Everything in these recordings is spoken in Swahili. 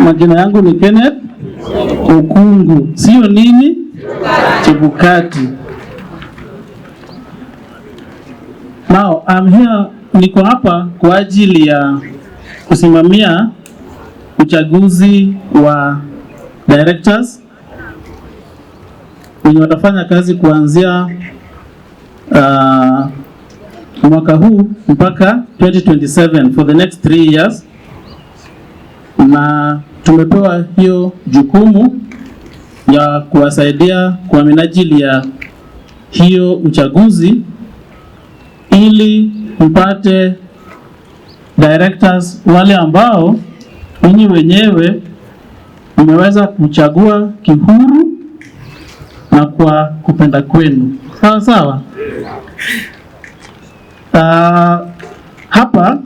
Majina yangu ni Kenneth Okungu, sio nini Chebukati. Now I'm here, niko hapa kwa ajili ya kusimamia uchaguzi wa directors wenye watafanya kazi kuanzia mwaka huu mpaka 2027 for the next 3 years, na tumepewa hiyo jukumu ya kuwasaidia kwa minajili ya hiyo uchaguzi ili mpate directors wale ambao ninyi wenyewe mmeweza kuchagua kihuru na kwa kupenda kwenu. Sawa sawa. Hapa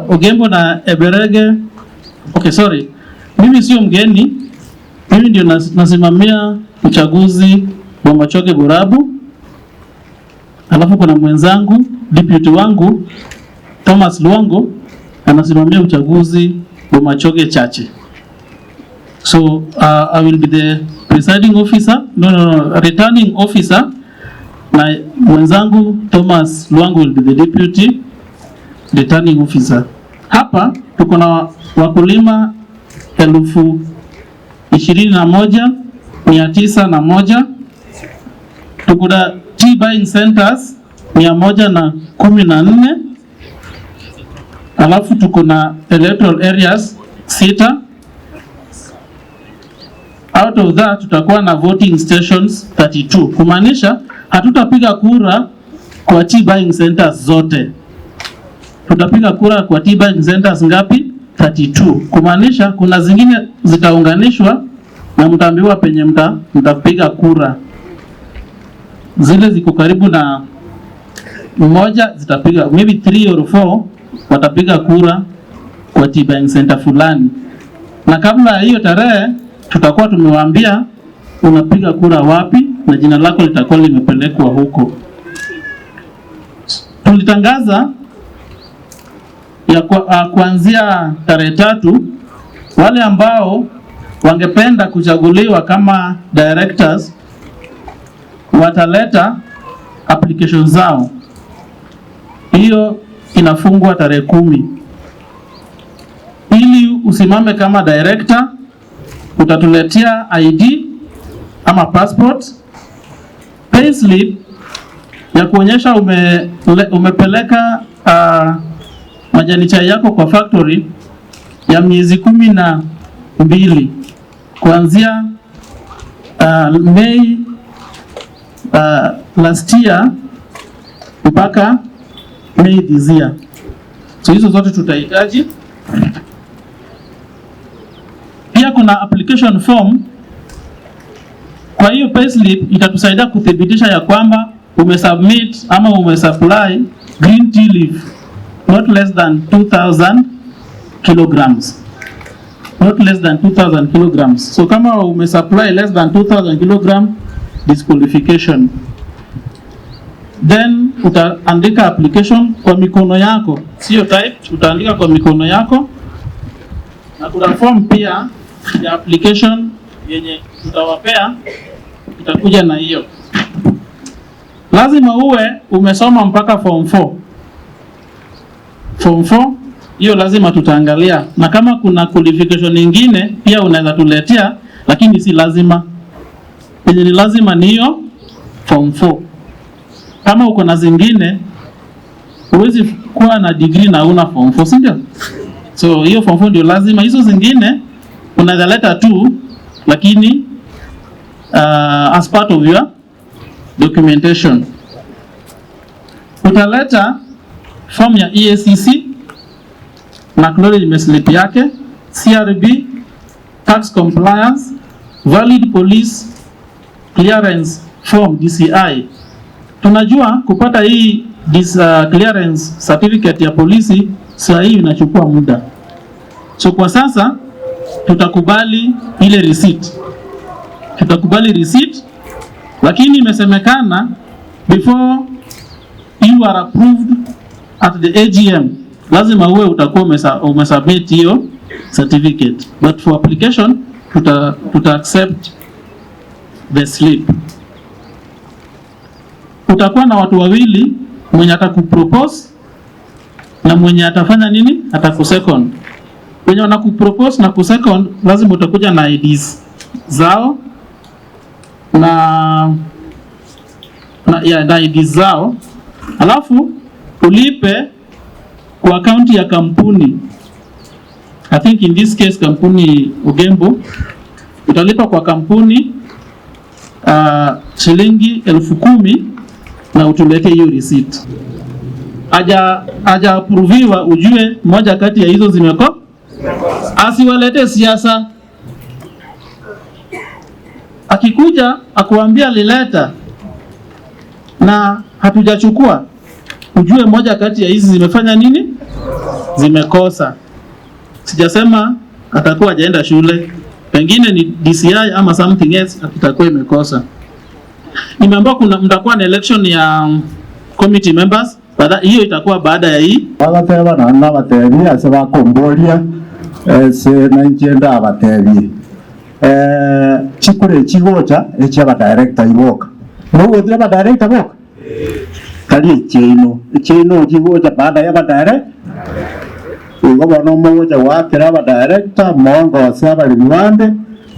Ogembo na Eberege, mimi sio mgeni, mimi ndio nasimamia uchaguzi wa Machoge Borabu, alafu kuna mwenzangu deputy wangu Thomas Luango anasimamia uchaguzi wa Machoge Chache. So I will be the presiding officer, returning officer, na mwenzangu Thomas Luango will be the deputy returning officer. Hapa tuko na wakulima 21,901. Tuko na tea buying centers 114. Alafu tuko na electoral areas 6. Out of that tutakuwa na voting stations 32. Kumaanisha hatutapiga kura kwa tea buying centers zote. Tutapiga kura kwa tea buying centers ngapi? 32. Kumaanisha kuna zingine zitaunganishwa na mtaambiwa penye mtapiga kura. Zile ziko karibu na mmoja zitapiga, maybe 3 or 4 watapiga kura kwa tea buying center fulani. Na kabla ya hiyo tarehe tutakuwa tumewaambia unapiga kura wapi na jina lako litakuwa limepelekwa huko. Tulitangaza ya kuanzia tarehe 3 wale ambao wangependa kuchaguliwa kama directors wataleta application zao. Hiyo inafungwa tarehe 10. Ili usimame kama director utatuletea ID ama passport, payslip ya kuonyesha umepeleka majani chai yako kwa factory ya miezi 12 kuanzia May last year mpaka May this year. So hizo zote tutahitaji. Pia kuna application form. Kwa hiyo payslip itatusaidia kuthibitisha ya kwamba umesubmit ama umesupply green tea leaf not less than 2000 kilograms. Not less than 2000 kilograms. So kama umesupply less than 2000 kilogram, disqualification. Then utaandika application kwa mikono yako, sio type, utaandika kwa mikono yako. Na kuna form pia ya application yenye tutawapea, itakuja na hiyo. Lazima uwe umesoma mpaka form 4. Form 4 hiyo lazima tutaangalia, na kama kuna qualification nyingine pia unaweza tuletea, lakini si lazima. Yenye ni lazima ni hiyo form 4. Kama uko na zingine huwezi kuwa na degree na una form 4, si ndio? So hiyo form 4 ndio lazima. Hizo zingine unaweza leta tu, lakini as part of your documentation. Utaleta form ya EACC na acknowledgement slip yake, CRB, tax compliance, valid police clearance form DCI. Tunajua kupata hii clearance certificate ya polisi saa hii inachukua muda. So kwa sasa tutakubali ile receipt. Lakini imesemekana before you are approved at the AGM lazima uwe utakuwa umesubmit hiyo certificate, but for application tuta accept the slip. Utakuwa na watu wawili, mwenye atakupropose na mwenye atafanya nini, atakusecond. Wenye wanakupropose na kusecond lazima utakuja na IDs zao na IDs zao, alafu ulipe kwa akaunti ya kampuni. I think in this case kampuni Ugembo, utalipa kwa kampuni shilingi 10,000 na utuleke hiyo receipt. Aja approviwa, ujue moja kati ya hizo zimeko. Asiwalete siasa. Akikuja akuambia lileta na hatujachukua, ujue moja kati ya hizi zimefanya nini, zimekosa. Sijasema atakuwa hajaenda shule, pengine ni DCI ama something else atakuwa imekosa. Nimeambiwa kuna mtakuwa na election ya committee members, hiyo itakuwa baada ya hii. Agateba na nabatebi ase bakomboria se na njenda abatebi chikure chigocha eche ba director iboka no gwe ba director boka kali chino chigocha baada ya ba director ugo bono moja wakira ba director mongo asaba liwande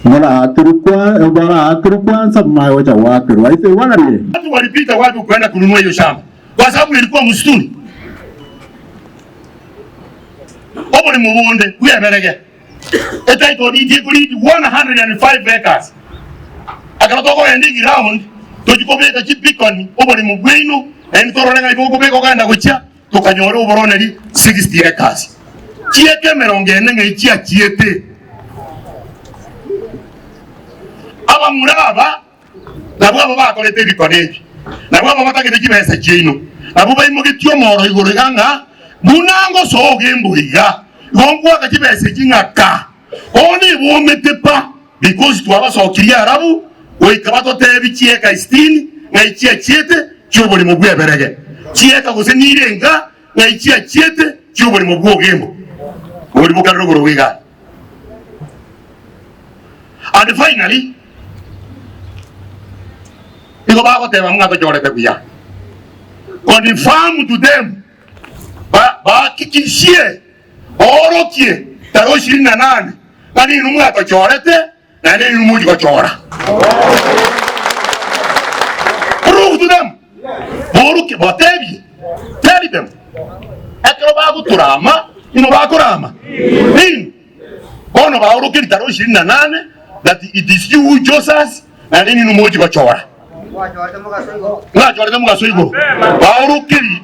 mbona akirukwanza mayoja wakiru aife wana ni watu walipita watu kwenda kununua hiyo shamba kwa sababu ilikuwa msituni. Obo ni mubonde kuyaberege etaito di kulidi 105 acres akabatoko ending ground tojikobeka chipikoni. Obo ni mugwino enitorolenga iboko beko kanda gucha tukanyora uboroneri 60 acres chieke merongene ngechia chiete aba muraba nabo bakolete bikonebi nabo batagete kibesa chino nabo bayimugityo moro igoro ganga munango sogembuiga gongwa kibesa kingaka oni bometepa because twabasokiria arabu oikabato tebi chieka 60 ngaichia chiete cyobori mu bweberege chieka gose nirenga ngaichia chiete cyobori mu bwogembo ori bukarro goro wiga. And finally iko bako teba mga to jorete kuya confirm to them ba kikishie orokie taro 28 kani numwa to jorete na ni numuji ko chora prove to them boruke batebi tell them akro bako turama ino bako rama in ono ba orokie taro 28 that it is you Joseph na ni numuji ko chora. Nga chora mugasoigo. Ba urukiri